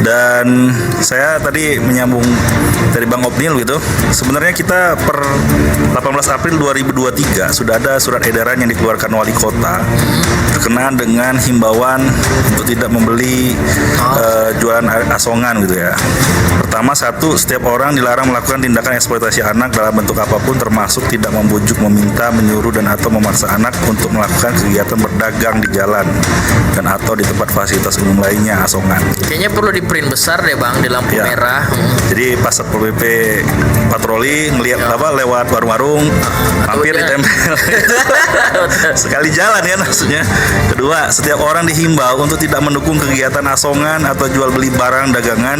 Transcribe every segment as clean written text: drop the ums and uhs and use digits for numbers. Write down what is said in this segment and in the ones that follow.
Dan saya tadi menyambung dari Bang Opnil gitu. Sebenarnya kita per 18 April 2023 sudah ada surat edaran yang dikeluarkan wali kota berkenaan dengan himbauan untuk tidak membeli jualan asongan gitu ya. Pertama, satu, setiap orang dilarang melakukan tindakan eksploitasi anak dalam bentuk apapun, termasuk tidak membujuk, meminta, menyuruh dan atau memaksa anak untuk melakukan kegiatan berdagang di jalan dan atau di tempat fasilitas umum lainnya asongan. Kayaknya perlu di print besar deh Bang di lampu Ya. merah. Jadi pas Satpol PP patroli ngelihat lewat warung-warung, hampir ditempel. Sekali jalan ya maksudnya. Kedua, setiap orang dihimbau untuk tidak mendukung kegiatan asongan atau jual beli barang dagangan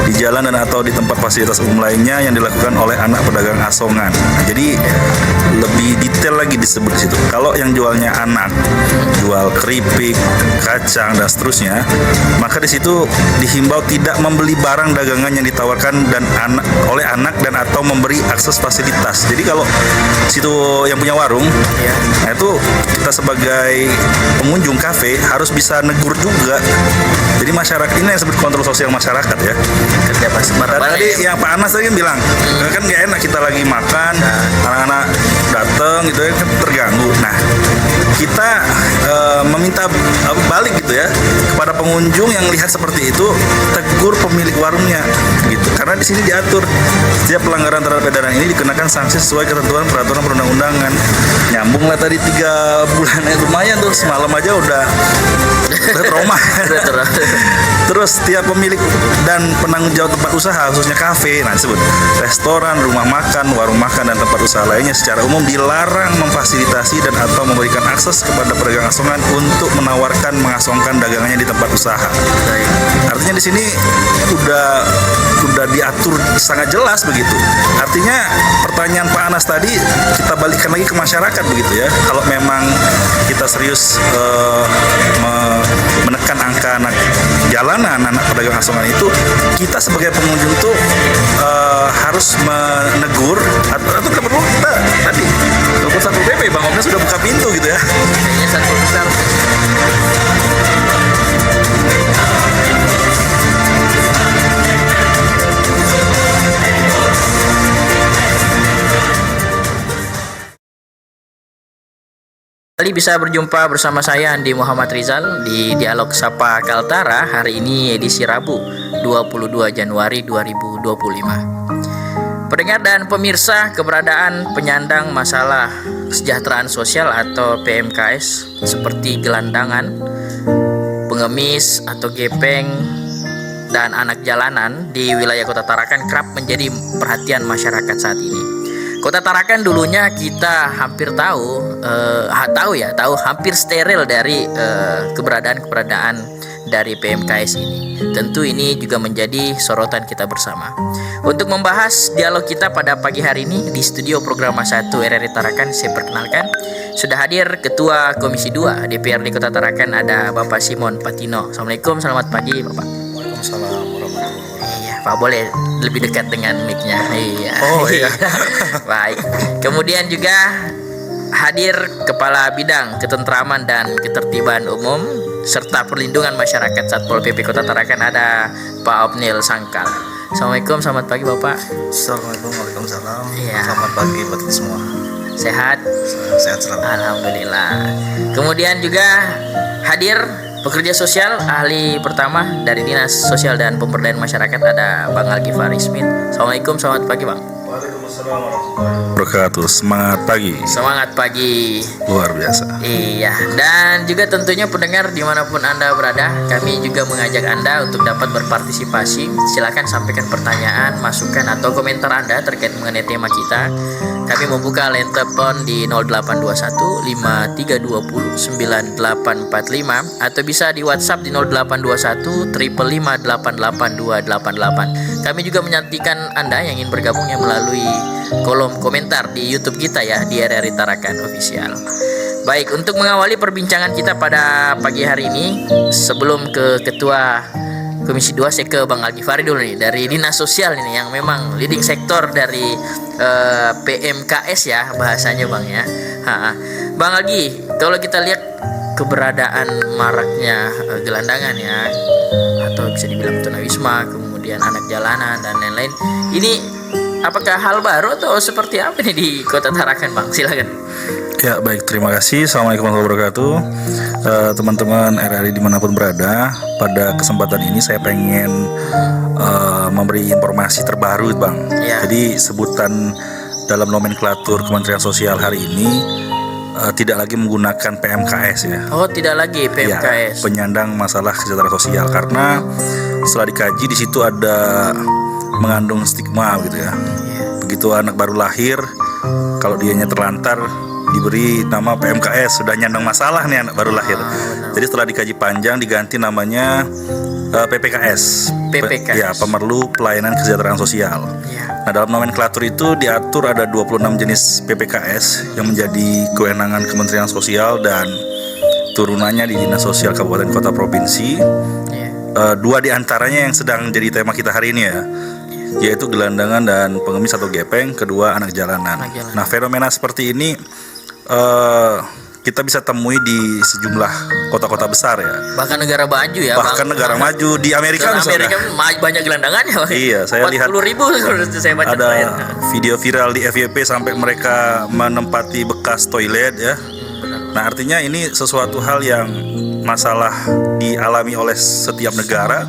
di jalan dan atau di tempat fasilitas umum lainnya yang dilakukan oleh anak pedagang asongan. Jadi lebih detail lagi disebut di situ. Kalau yang jualnya anak, jual keripik, kacang dan seterusnya, maka di situ dihimbau tidak membeli barang dagangan yang ditawarkan oleh anak dan atau memberi akses fasilitas. Jadi kalau situ yang punya warung, nah itu kita sebagai pengunjung kafe harus bisa negur juga. Jadi masyarakat ini yang disebut kontrol sosial masyarakat ya. Kerja pas Tadi yang Pak Anas tadi kan bilang, kan nggak enak kita lagi makan, anak-anak datang gitu ya, kan terganggu. Nah, kita meminta balik gitu ya kepada pengunjung yang lihat seperti itu, tegur pemilik warungnya gitu. Karena di sini diatur setiap pelanggaran terhadap edaran ini dikenakan sanksi sesuai ketentuan peraturan perundang-undangan. Nyambung lah tadi 3 bulan, lumayan tuh, semalam aja udah trauma. Terus setiap pemilik dan penanggung jawab tempat usaha khususnya kafe, nah disebut restoran, rumah makan, warung makan dan tempat usaha lainnya secara umum dilarang memfasilitasi dan atau memberikan akses kepada pedagang asongan untuk menawarkan mengasongkan dagangannya di tempat usaha. Artinya di sini udah diatur sangat jelas begitu. Artinya pertanyaan Pak Anas tadi kita balikkan lagi ke masyarakat begitu ya. Kalau memang kita serius menekan angka anak jalanan, anak pedagang asongan itu, kita sebagai pengunjung itu harus menegur atau kita perlu tadi telepon Satpol PP, Bang Opnil sudah buka pintu gitu ya. Kayaknya Satpol besar. Kembali bisa berjumpa bersama saya Andi Muhammad Rizal di Dialog Sapa Kaltara. Hari ini edisi Rabu 22 Januari 2025. Pendengar dan pemirsa, keberadaan penyandang masalah kesejahteraan sosial atau PMKS seperti gelandangan, pengemis atau gepeng, dan anak jalanan di wilayah Kota Tarakan kerap menjadi perhatian masyarakat saat ini. Kota Tarakan dulunya kita hampir tahu hampir steril dari keberadaan dari PMKS ini. Tentu ini juga menjadi sorotan kita bersama. Untuk membahas dialog kita pada pagi hari ini di studio Programa 1 RRI Tarakan, saya perkenalkan sudah hadir Ketua Komisi 2 DPRD Kota Tarakan, ada Bapak Simon Patino. Assalamualaikum, selamat pagi Bapak. Waalaikumsalam warahmatullahi wabarakatuh. Iya, Pak, boleh lebih dekat dengan mic-nya. Iya. Oh iya. Baik. Kemudian juga hadir Kepala Bidang Ketentraman dan Ketertiban Umum serta Perlindungan Masyarakat Satpol PP Kota Tarakan, ada Pak Opnil Sangkal. Assalamualaikum, selamat pagi Bapak. Assalamualaikum, waalaikumsalam. Iya. Selamat pagi buat kita semua. Sehat? Sehat selalu. Alhamdulillah. Kemudian juga hadir pekerja sosial ahli pertama dari Dinas Sosial dan Pemberdayaan Masyarakat, ada Bang Al-Ghifari Smith. Assalamualaikum, selamat pagi Bang. Waalaikumsalam warahmatullahi wabarakatuh. Semangat pagi. Semangat pagi. Luar biasa. Iya, dan juga tentunya pendengar dimanapun Anda berada, kami juga mengajak Anda untuk dapat berpartisipasi. Silakan sampaikan pertanyaan, masukan, atau komentar Anda terkait mengenai tema kita. Kami membuka line telepon di 0821 5320 9845 atau bisa di WhatsApp di 0821 555 88288. Kami juga menantikan Anda yang ingin bergabung yang melalui kolom komentar di YouTube kita ya, di RRI Tarakan Official. Baik, untuk mengawali perbincangan kita pada pagi hari ini, sebelum ke Ketua Komisi 2, saya ke Bang Al-Ghifari dulu nih, dari Dinas Sosial ini yang memang leading sektor dari PMKS ya bahasanya Bang ya. Bang Algi, kalau kita lihat keberadaan maraknya gelandangan ya, atau bisa dibilang tunawisma, kemudian anak jalanan dan lain-lain. Ini apakah hal baru atau seperti apa nih di Kota Tarakan, Bang? Silakan. Ya baik, terima kasih. Assalamualaikum warahmatullahi wabarakatuh. Teman-teman RRI dimanapun berada, pada kesempatan ini saya pengen memberi informasi terbaru, Bang. Ya. Jadi sebutan dalam nomenklatur Kementerian Sosial hari ini tidak lagi menggunakan PMKS ya. Oh, tidak lagi Ya, PMKS. penyandang masalah kesejahteraan sosial, karena setelah dikaji di situ ada mengandung stigma gitu ya. Begitu anak baru lahir, kalau dianya terlantar diberi nama PMKS, sudah nyandang masalah nih anak baru lahir. Jadi setelah dikaji panjang diganti namanya PPKS. PPKS. Ya, Pemerlu Pelayanan Kesejahteraan Sosial. Ya. Nah, dalam nomenklatur itu diatur ada 26 jenis PPKS yang menjadi kewenangan Kementerian Sosial dan turunannya di Dinas Sosial Kabupaten Kota Provinsi. Ya. Dua di antaranya yang sedang jadi tema kita hari ini ya, yaitu gelandangan dan pengemis atau gepeng, kedua anak jalanan. Anak jalanan. Nah, fenomena seperti ini kita bisa temui di sejumlah kota-kota besar ya. Bahkan negara maju ya, Bahkan Bang. negara maju di Amerika Karena misalnya. Amerika banyak gelandangannya, Bang. Iya, saya lihat 40.000 kalau saya baca ada terakhir. video viral di FYP sampai mereka menempati bekas toilet ya. Nah, artinya ini sesuatu hal yang masalah dialami oleh setiap negara,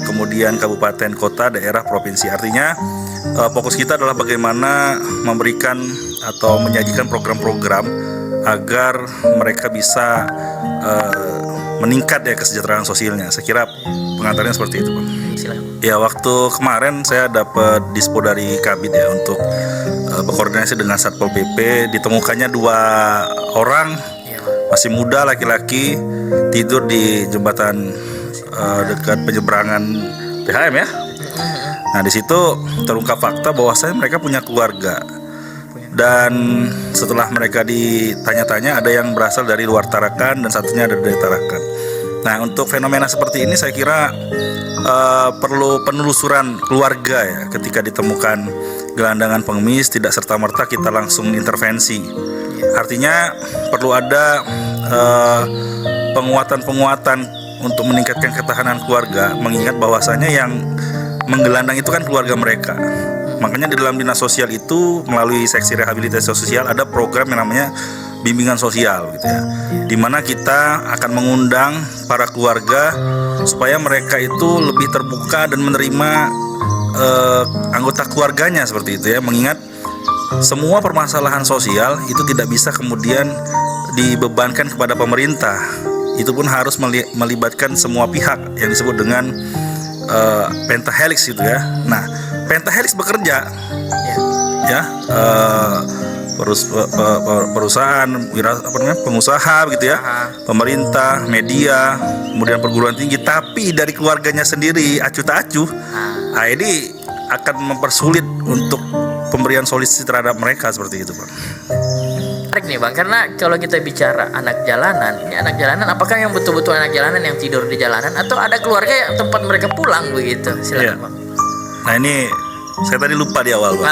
kemudian kabupaten, kota, daerah, provinsi. Artinya fokus kita adalah bagaimana memberikan atau menyajikan program-program agar mereka bisa meningkat ya kesejahteraan sosialnya. Saya kira pengantarnya seperti itu, Bang. Silakan. Ya, waktu kemarin saya dapat dispo dari Kabid ya untuk berkoordinasi dengan Satpol PP. Ditemukannya 2 orang Ya, Bang. masih muda laki-laki tidur di jembatan dekat penyeberangan PHM ya. Nah, di situ terungkap fakta bahwasanya mereka punya keluarga. Dan setelah mereka ditanya-tanya, ada yang berasal dari luar Tarakan dan satunya ada dari Tarakan. Nah, untuk fenomena seperti ini saya kira perlu penelusuran keluarga ya. Ketika ditemukan gelandangan pengemis, tidak serta-merta kita langsung intervensi. Artinya perlu ada penguatan-penguatan untuk meningkatkan ketahanan keluarga, mengingat bahwasanya yang menggelandang itu kan keluarga mereka. Makanya di dalam dinas sosial itu melalui seksi rehabilitasi sosial ada program yang namanya bimbingan sosial gitu ya, dimana kita akan mengundang para keluarga supaya mereka itu lebih terbuka dan menerima anggota keluarganya seperti itu ya, mengingat semua permasalahan sosial itu tidak bisa kemudian dibebankan kepada pemerintah, itu pun harus melibatkan semua pihak yang disebut dengan pentahelix gitu ya. Nah, pentahelix bekerja ya, perusahaan, pengusaha gitu ya, pemerintah, media, kemudian perguruan tinggi, tapi dari keluarganya sendiri acuh tak acuh. Nah, ini akan mempersulit untuk pemberian solusi terhadap mereka seperti itu, Bang. Menarik nih, Bang, karena kalau kita bicara anak jalanan, ini anak jalanan apakah yang betul-betul anak jalanan yang tidur di jalanan atau ada keluarga yang tempat mereka pulang begitu? Silakan, Iya. Bang. Nah, ini saya tadi lupa di awal, Bang.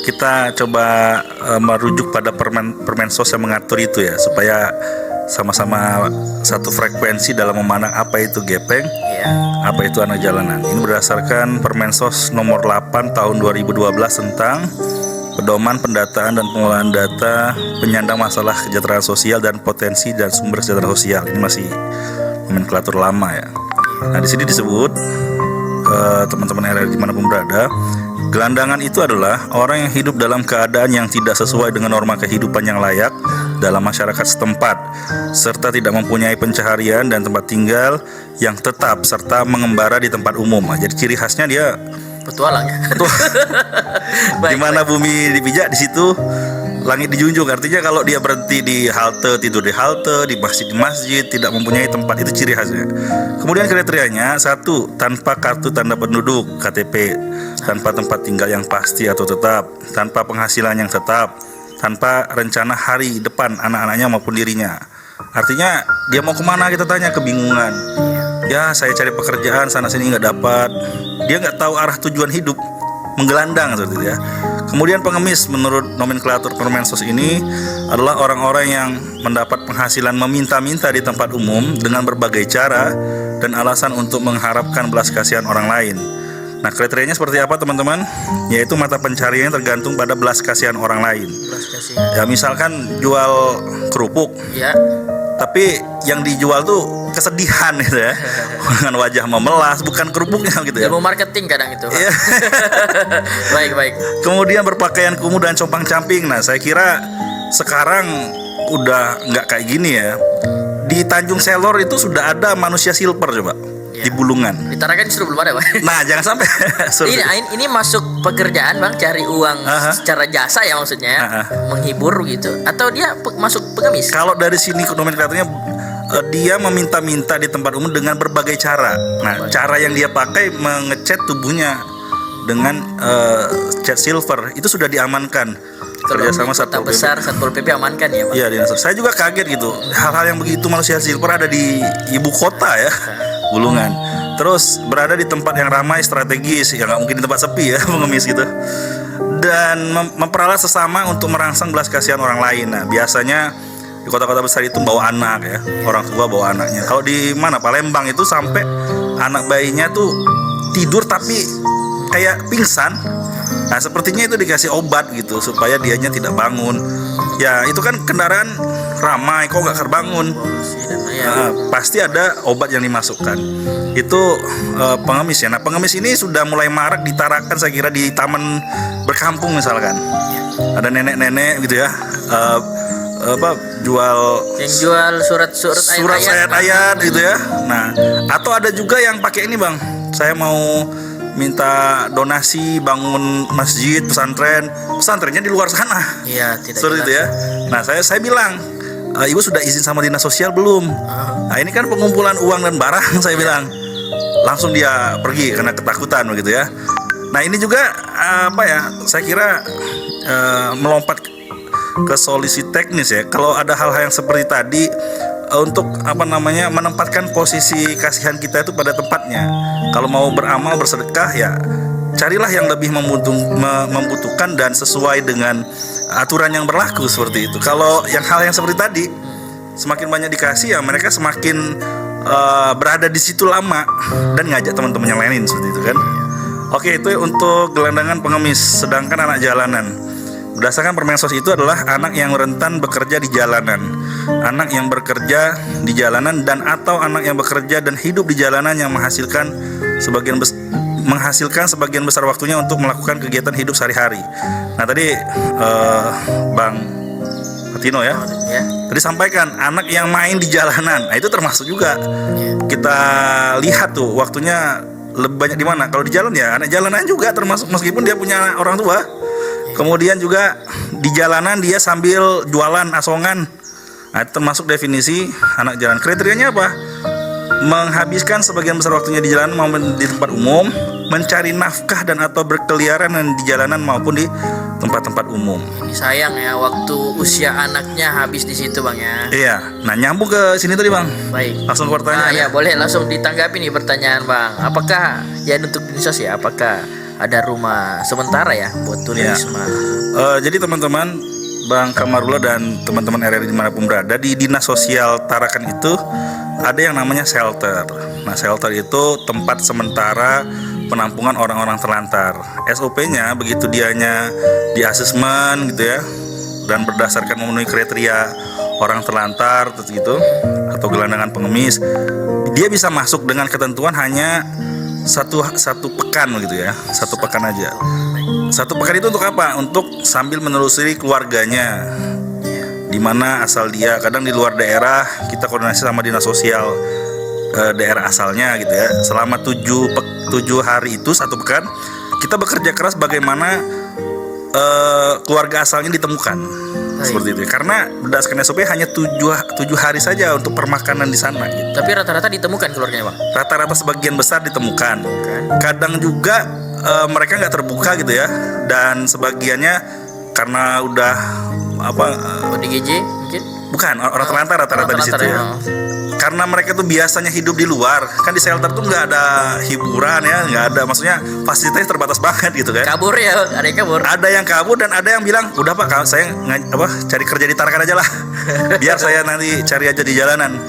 Kita coba merujuk pada Permensos yang mengatur itu ya, supaya sama-sama satu frekuensi dalam memandang apa itu gepeng, Iya. apa itu anak jalanan. Ini berdasarkan Permensos nomor 8 tahun 2012 tentang pedoman pendataan dan pengolahan data penyandang masalah kesejahteraan sosial dan potensi dan sumber kesejahteraan sosial. Ini masih nomenklatur lama ya. Nah, di sini disebut teman-teman RRI dimanapun berada, gelandangan itu adalah orang yang hidup dalam keadaan yang tidak sesuai dengan norma kehidupan yang layak dalam masyarakat setempat, serta tidak mempunyai pencaharian dan tempat tinggal yang tetap, serta mengembara di tempat umum. Nah, jadi ciri khasnya dia Petualang ya. di mana bumi dipijak, di situ langit dijunjung. Artinya kalau dia berhenti di halte, tidur di halte, di masjid, tidak mempunyai tempat, itu ciri khasnya. Kemudian kriterianya, 1, tanpa kartu tanda penduduk KTP, tanpa tempat tinggal yang pasti atau tetap, tanpa penghasilan yang tetap, tanpa rencana hari depan anak-anaknya maupun dirinya. Artinya dia mau kemana kita tanya, kebingungan. Ya, saya cari pekerjaan sana sini nggak dapat. Dia nggak tahu arah tujuan hidup, menggelandang seperti itu ya. Kemudian pengemis menurut nomenklatur Permensos ini adalah orang-orang yang mendapat penghasilan meminta-minta di tempat umum dengan berbagai cara dan alasan untuk mengharapkan belas kasihan orang lain. Nah, kriterianya seperti apa teman-teman? Yaitu mata pencariannya tergantung pada belas kasihan orang lain. Belas kasihan. Ya misalkan jual kerupuk, Ya. tapi yang dijual tuh kesedihan gitu ya, dengan wajah memelas, bukan kerupuknya gitu ya. Ilmu marketing kadang itu. Iya. Baik. Kemudian berpakaian kumuh dan compang-camping. Nah, saya kira sekarang udah nggak kayak gini ya. Di Tanjung Selor itu sudah ada manusia silver coba. Ya. Di Bulungan. Di Tarakan justru belum ada, Bang. Nah, jangan sampai Ini masuk pekerjaan, Bang, cari uang secara jasa ya maksudnya, menghibur gitu, atau dia masuk pengemis? Kalau dari sini nomenklaturnya dia meminta-minta di tempat umum dengan berbagai cara. Nah, cara yang dia pakai mengecat tubuhnya dengan cat silver itu sudah diamankan. Kalau Kerjasama di kota Satpol PP. besar Satpol PP amankan ya, Bang. Iya, Dinas. Saya juga kaget gitu. Hal-hal yang begitu manusia silver ada di ibu kota ya, Bulungan. Terus berada di tempat yang ramai strategis, ya nggak mungkin di tempat sepi ya, pengemis gitu. Dan memperalat sesama untuk merangsang belas kasihan orang lain. Nah, biasanya di kota-kota besar itu bawa anak ya, orang tua bawa anaknya. Kalau di mana Palembang itu sampai anak bayinya tuh tidur tapi kayak pingsan. Nah, sepertinya itu dikasih obat gitu supaya dianya tidak bangun. Ya, itu kan kendaraan ramai, kok nggak terbangun. Pasti ada obat yang dimasukkan. Itu pengemis ya. Nah, pengemis ini sudah mulai marak ditarakan saya kira di taman berkampung misalkan. Ada nenek-nenek gitu ya. Jual surat ayat-ayat gitu ya. Nah, atau ada juga yang pakai ini, Bang. Saya mau minta donasi bangun masjid, pesantrennya di luar sana. Iya, tidak Seperti itu ya. Nah, saya bilang, ibu sudah izin sama dinas sosial belum? Nah, ini kan pengumpulan uang dan barang, saya bilang. Langsung dia pergi karena ketakutan begitu ya. Nah, ini juga saya kira melompat ke solusi teknis ya. Kalau ada hal-hal yang seperti tadi, untuk menempatkan posisi kasihan kita itu pada tempatnya. Kalau mau beramal bersedekah ya carilah yang lebih membutuhkan dan sesuai dengan aturan yang berlaku seperti itu. Kalau hal yang seperti tadi semakin banyak dikasih ya mereka semakin berada di situ lama dan ngajak teman-teman yang lain seperti itu kan. Oke, itu untuk gelandangan pengemis. Sedangkan anak jalanan, berdasarkan Permensos itu adalah anak yang rentan bekerja di jalanan, anak yang bekerja di jalanan dan atau anak yang bekerja dan hidup di jalanan yang menghasilkan sebagian besar waktunya untuk melakukan kegiatan hidup sehari-hari. Nah, tadi Bang Tino ya, tadi sampaikan anak yang main di jalanan. Nah, itu termasuk juga. Kita lihat tuh waktunya lebih banyak di mana. Kalau di jalan ya anak jalanan juga termasuk, meskipun dia punya orang tua. Kemudian juga di jalanan dia sambil jualan asongan. Nah, itu termasuk definisi anak jalan. Kriterianya apa? Menghabiskan sebagian besar waktunya di jalanan maupun di tempat umum, mencari nafkah dan atau berkeliaran di jalanan maupun di tempat-tempat umum. Ini sayang ya, waktu usia anaknya habis di situ, Bang ya. Iya. Nah, nyambung ke sini tadi, Bang. Baik. Langsung ke pertanyaan. Ya, boleh langsung ditanggapi nih pertanyaan, Bang. Apakah ya untuk dinsos ya, apakah ada rumah sementara ya buat tunawisma? Jadi teman-teman, Bang Kamarula dan teman-teman RRI dimanapun berada, di Dinas Sosial Tarakan itu ada yang namanya shelter. Nah, shelter itu tempat sementara penampungan orang-orang terlantar. SOP-nya begitu dianya di asesmen gitu ya, dan berdasarkan memenuhi kriteria orang terlantar gitu atau gelandangan pengemis, dia bisa masuk dengan ketentuan hanya satu pekan gitu ya, satu pekan aja. Satu pekan itu untuk apa? Untuk sambil menelusuri keluarganya, di mana asal dia. Kadang di luar daerah kita koordinasi sama dinas sosial daerah asalnya gitu ya. Selama 7 hari itu, satu pekan, kita bekerja keras bagaimana keluarga asalnya ditemukan. Seperti itu. Karena berdasarkan SOP hanya 7 hari saja untuk permakanan di sana gitu. Tapi rata-rata ditemukan keluarganya, Bang? Rata-rata sebagian besar ditemukan. Kadang juga mereka nggak terbuka gitu ya. Dan sebagiannya karena udah ODGJ mungkin? Bukan, orang terlantar rata-rata di situ ya. Karena mereka tuh biasanya hidup di luar, kan di shelter tuh nggak ada hiburan ya, nggak ada, maksudnya fasilitasnya terbatas banget gitu kan. Kabur ya, ada yang kabur. Ada yang kabur dan ada yang bilang, udah Pak, saya cari kerja di Tarakan aja lah, biar saya nanti cari aja di jalanan.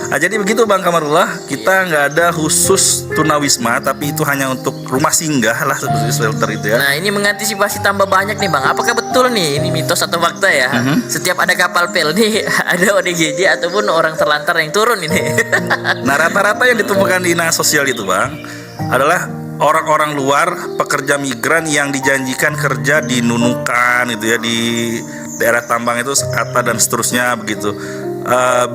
Nah, jadi begitu Bang Kamarullah, kita nggak ada khusus tunawisma, tapi itu hanya untuk rumah singgah lah seperti shelter itu ya. Nah, ini mengantisipasi tambah banyak nih Bang. Apakah betul nih ini mitos atau fakta ya? Setiap ada kapal pel nih ada ODGJ ataupun orang terlantar yang turun ini. Nah, rata-rata yang ditemukan di dinas sosial itu Bang adalah orang-orang luar, pekerja migran yang dijanjikan kerja di Nunukan gitu ya, di daerah tambang itu Sekata dan seterusnya begitu.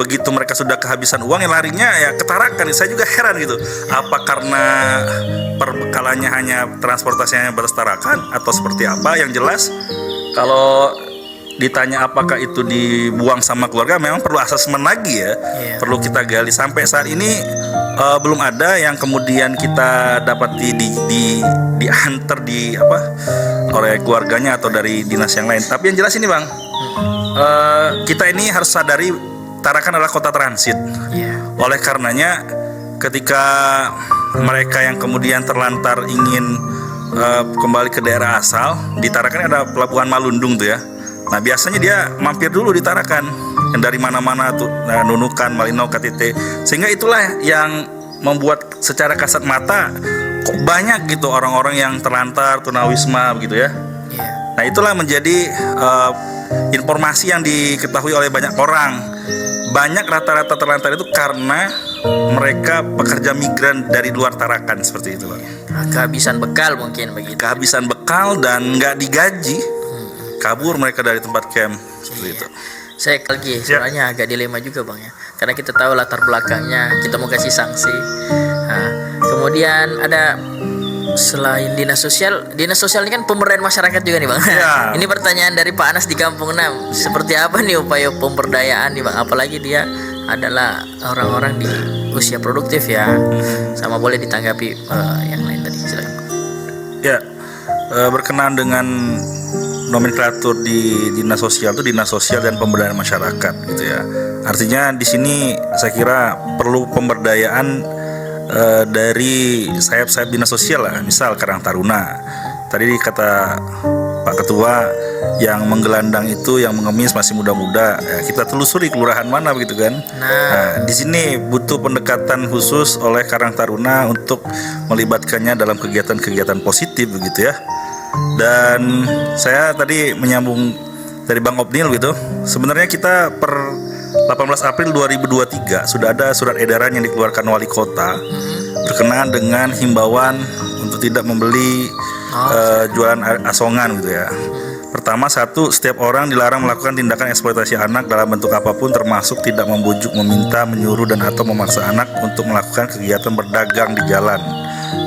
Begitu mereka sudah kehabisan uang, ya larinya ya ke Tarakan. Saya juga heran gitu, apa karena perbekalannya hanya transportasinya batas Tarakan atau seperti apa. Yang jelas kalau ditanya apakah itu dibuang sama keluarga, memang perlu asesmen lagi ya. Perlu kita gali. Sampai saat ini belum ada yang kemudian kita dapati diantar oleh keluarganya atau dari dinas yang lain. Tapi yang jelas ini Bang, kita ini harus sadari Tarakan adalah kota transit. Oleh karenanya ketika mereka yang kemudian terlantar ingin kembali ke daerah asal, di Tarakan ada pelabuhan Malundung tuh ya. Nah, biasanya dia mampir dulu di Tarakan, yang dari mana-mana tuh, Nunukan, Malino, KTT. Sehingga itulah yang membuat secara kasat mata kok banyak gitu orang-orang yang terlantar tunawisma begitu ya. Nah, itulah menjadi informasi yang diketahui oleh banyak orang. Banyak rata-rata terlantar itu karena mereka pekerja migran dari luar Tarakan seperti itu Bang. Kehabisan bekal mungkin begitu. Kehabisan bekal dan nggak digaji. Kabur mereka dari tempat camp seperti itu. Saya lagi sebenarnya agak dilema juga Bang ya, karena kita tahu latar belakangnya, kita mau kasih sanksi. Nah, kemudian ada selain dinas sosial ini kan pemberdayaan masyarakat juga nih Bang. Ya. Ini pertanyaan dari Pak Anas di Kampung 6. Seperti apa nih upaya pemberdayaan nih Bang? Apalagi dia adalah orang-orang di usia produktif ya. Sama boleh ditanggapi yang lain tadi. Silakan. Ya, berkenaan dengan nomenklatur di dinas sosial itu dinas sosial dan pemberdayaan masyarakat gitu ya. Artinya di sini saya kira perlu pemberdayaan dari sayap-sayap dinas sosial lah, misal Karang Taruna. Tadi kata Pak Ketua yang menggelandang itu yang mengemis masih muda-muda, ya kita telusuri kelurahan mana begitu kan. Nah, di sini butuh pendekatan khusus oleh Karang Taruna untuk melibatkannya dalam kegiatan-kegiatan positif begitu ya. Dan saya tadi menyambung dari Bang Opnil gitu. Sebenarnya kita per 18 April 2023 sudah ada surat edaran yang dikeluarkan wali kota berkenaan dengan himbauan untuk tidak membeli jualan asongan gitu ya. Pertama, setiap orang dilarang melakukan tindakan eksploitasi anak dalam bentuk apapun, termasuk tidak membujuk, meminta, menyuruh dan atau memaksa anak untuk melakukan kegiatan berdagang di jalan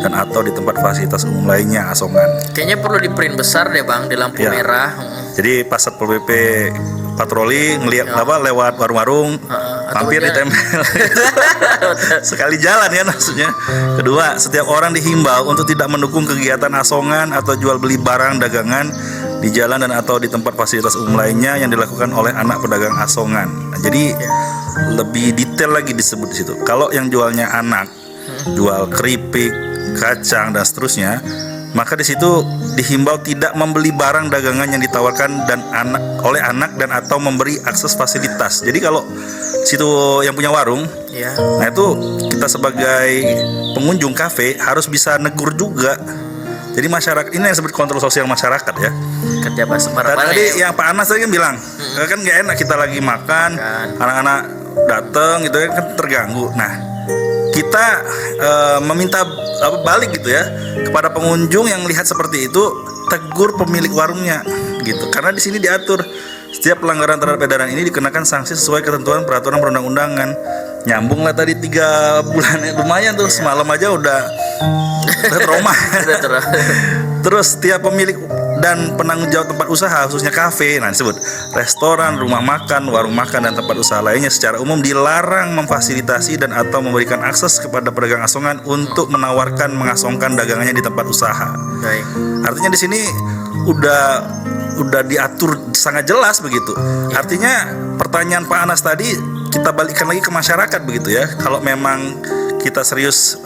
dan atau di tempat fasilitas umum lainnya asongan. Kayaknya perlu di print besar deh Bang di lampu merah. Jadi pas Satpol PP patroli ngelihat lewat warung-warung, mampir ditempel sekali jalan ya maksudnya. Kedua, setiap orang dihimbau untuk tidak mendukung kegiatan asongan atau jual beli barang dagangan di jalan dan atau di tempat fasilitas umum lainnya yang dilakukan oleh anak pedagang asongan. Nah, jadi lebih detail lagi disebut di situ. Kalau yang jualnya anak, jual keripik, kacang dan seterusnya, maka di situ dihimbau tidak membeli barang dagangan yang ditawarkan oleh anak dan atau memberi akses fasilitas. Jadi kalau situ yang punya warung, nah itu kita sebagai pengunjung kafe harus bisa negur juga. Jadi masyarakat ini yang disebut kontrol sosial masyarakat ya. Kerja bareng-bareng. Dan tadi yang Pak Anas tadi kan bilang, kan nggak enak kita lagi makan, anak-anak datang gitu kan terganggu. Nah, kita meminta balik gitu ya kepada pengunjung yang melihat seperti itu, tegur pemilik warungnya gitu. Karena di sini diatur setiap pelanggaran terhadap edaran ini dikenakan sanksi sesuai ketentuan peraturan perundang-undangan. Nyambung lah tadi 3 bulan, lumayan tuh. Semalam aja udah trauma. Terus setiap pemilik dan penanggung jawab tempat usaha khususnya kafe, nah disebut restoran, rumah makan, warung makan dan tempat usaha lainnya secara umum dilarang memfasilitasi dan atau memberikan akses kepada pedagang asongan untuk menawarkan mengasongkan dagangannya di tempat usaha. Baik. Artinya di sini udah diatur sangat jelas begitu. Artinya pertanyaan Pak Anas tadi kita balikkan lagi ke masyarakat begitu ya. Kalau memang kita serius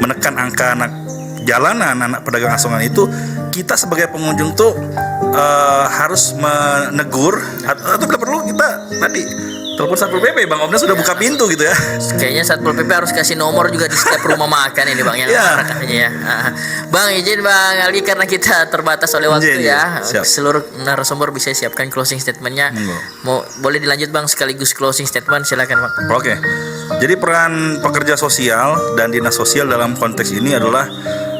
menekan angka anak jalanan, anak pedagang asongan itu, kita sebagai pengunjung tuh harus menegur atau bila perlu kita tadi telepon Satpol PP, Bang Omnya sudah buka pintu gitu ya. Kayaknya Satpol PP harus kasih nomor juga di setiap rumah makan ini Bang yang Iya. kayaknya ya. Bang izin Bang Aldi karena kita terbatas oleh waktu Izin, ya. siap. Seluruh narasumber bisa siapkan closing statementnya. Mau boleh dilanjut Bang sekaligus closing statement silakan Bang. Oke. Jadi peran pekerja sosial dan dinas sosial dalam konteks ini adalah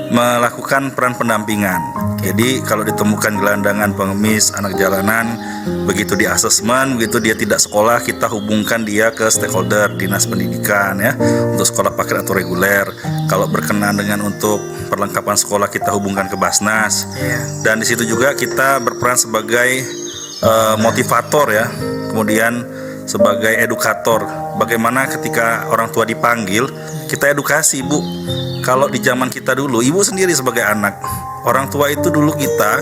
melakukan peran pendampingan. Jadi kalau ditemukan gelandangan, pengemis, anak jalanan, begitu di asesmen, begitu dia tidak sekolah, kita hubungkan dia ke stakeholder dinas pendidikan ya, untuk sekolah paket atau reguler. Kalau berkenan dengan untuk perlengkapan sekolah, kita hubungkan ke Basnas. Dan di situ juga kita berperan sebagai motivator ya, kemudian sebagai edukator. Bagaimana ketika orang tua dipanggil, kita edukasi, Bu. Kalau di zaman kita dulu, ibu sendiri sebagai anak, orang tua itu dulu kita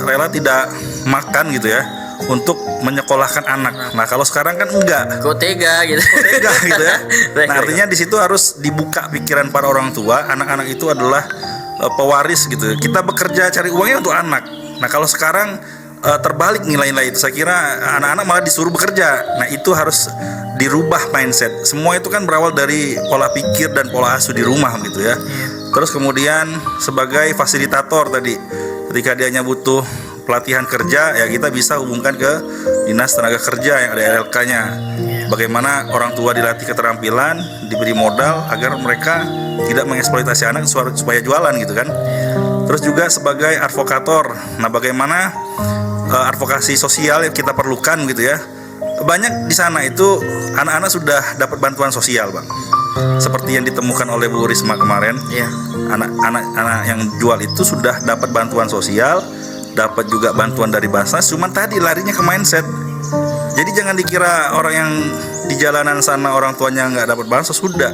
rela tidak makan gitu ya untuk menyekolahkan anak. Nah kalau sekarang kan enggak, Kok tega gitu. tega gitu ya. Baik, Nah artinya di situ harus dibuka pikiran para orang tua. Anak-anak itu adalah pewaris gitu. Kita bekerja cari uangnya untuk anak. Nah kalau sekarang terbalik nilai-nilai itu, saya kira anak-anak malah disuruh bekerja. Nah itu harus dirubah mindset. Semua itu kan berawal dari pola pikir dan pola asuh di rumah gitu ya. Terus kemudian sebagai fasilitator tadi, ketika dianya butuh pelatihan kerja ya kita bisa hubungkan ke dinas tenaga kerja yang ada RLK-nya. Bagaimana orang tua dilatih keterampilan, diberi modal agar mereka tidak mengeksploitasi anak supaya jualan gitu kan. Terus juga sebagai advokator. Nah bagaimana advokasi sosial yang kita perlukan gitu ya. Banyak di sana itu anak-anak sudah dapat bantuan sosial, Bang. Seperti yang ditemukan oleh Bu Risma kemarin. Iya. Anak-anak yang jual itu sudah dapat bantuan sosial, dapat juga bantuan dari Basnas, cuman tadi larinya ke mindset. Jadi jangan dikira orang yang di jalanan sana orang tuanya nggak dapat bansos, sudah.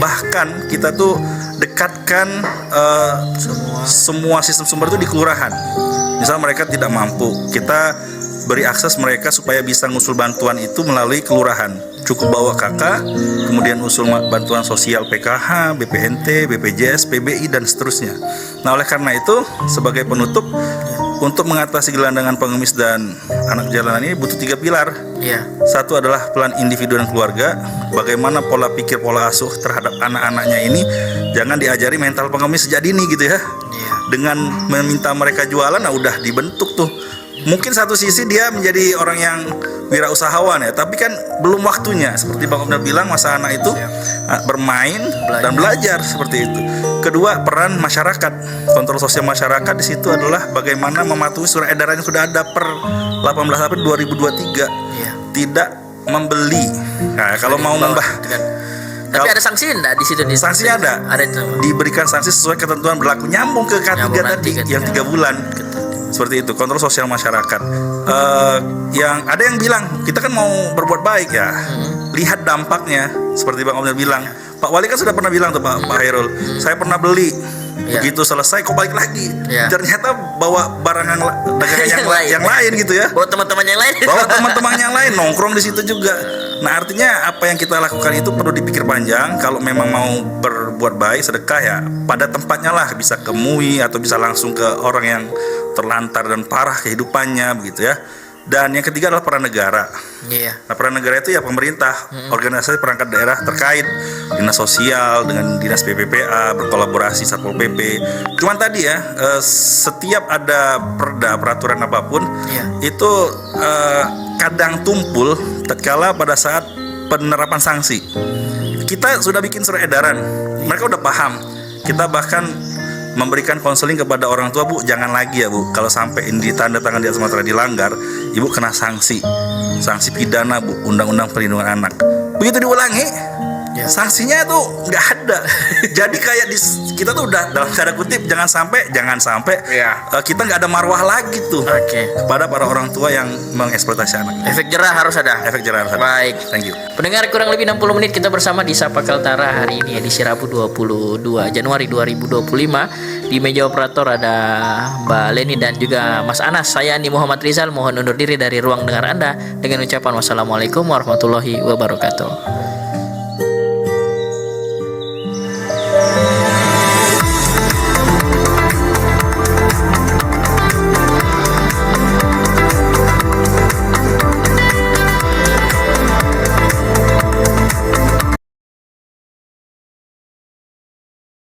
Bahkan kita tuh dekatkan semua sistem sumber itu di kelurahan. Misal mereka tidak mampu, kita beri akses mereka supaya bisa ngusul bantuan itu melalui kelurahan. Cukup bawa KK, kemudian usul bantuan sosial PKH, BPNT, BPJS, PBI dan seterusnya. Nah oleh karena itu sebagai penutup, untuk mengatasi gelandangan pengemis dan anak jalanan ini butuh 3 pilar. Iya. Satu adalah peran individu dan keluarga. Bagaimana pola pikir, pola asuh terhadap anak-anaknya ini jangan diajari mental pengemis sejak dini gitu ya. Dengan meminta mereka jualan, nah udah dibentuk tuh. Mungkin satu sisi dia menjadi orang yang wirausahawan ya, tapi kan belum waktunya. Seperti Bang Omdal bilang, masa anak itu bermain dan belajar seperti itu. Kedua, peran masyarakat, kontrol sosial masyarakat di situ adalah bagaimana mematuhi surat edaran yang sudah ada per 18 April 2023. Iya. Tidak membeli. Nah, kalau mau Tapi ada sanksi enggak di situ? Sanksinya ada. Ada itu. Diberikan sanksi sesuai ketentuan berlaku, nyambung ke K3 Nyambung tadi nanti, yang 3 bulan. Seperti itu, kontrol sosial masyarakat. Yang ada yang bilang kita kan mau berbuat baik ya, lihat dampaknya. Seperti Bang Omdal bilang, Pak Wali kan sudah pernah bilang tuh Pak Hairul, saya pernah beli, begitu selesai kok balik lagi. Ternyata bawa barang dagangan yang lain gitu ya. Bawa teman-teman yang lain. Bawa teman-teman yang lain nongkrong di situ juga. Nah artinya apa yang kita lakukan itu perlu dipikir panjang. Kalau memang mau berbuat baik, sedekah ya pada tempatnya lah, bisa ke MUI atau bisa langsung ke orang yang terlantar dan parah kehidupannya begitu ya. Dan yang ketiga adalah peran negara. Iya. Nah peran negara itu ya pemerintah, organisasi perangkat daerah terkait, dinas sosial dengan dinas PPPA, berkolaborasi Satpol PP. Cuman tadi ya setiap ada peraturan apapun itu kadang tumpul tatkala pada saat penerapan sanksi. Kita sudah bikin surat edaran, mereka udah paham. Kita bahkan memberikan konseling kepada orang tua, Bu, jangan lagi ya Bu, kalau sampai ini ditanda tangan di atas materai dilanggar, Ibu kena sanksi pidana Bu, Undang-Undang Perlindungan Anak. Begitu diulangi, sanksinya tuh nggak ada. Jadi kayak kita tuh udah dalam tanda kutip jangan sampai kita nggak ada marwah lagi tuh kepada para orang tua yang mengeksploitasi anak. Efek jerah harus ada. Baik. Thank you. Pendengar, kurang lebih 60 menit kita bersama di Sapa Kaltara hari ini edisi Rabu 22 Januari 2025. Di meja operator ada Mbak Leni dan juga Mas Anas. Saya Andi Muhammad Rizal mohon undur diri dari ruang dengar Anda dengan ucapan wassalamualaikum warahmatullahi wabarakatuh.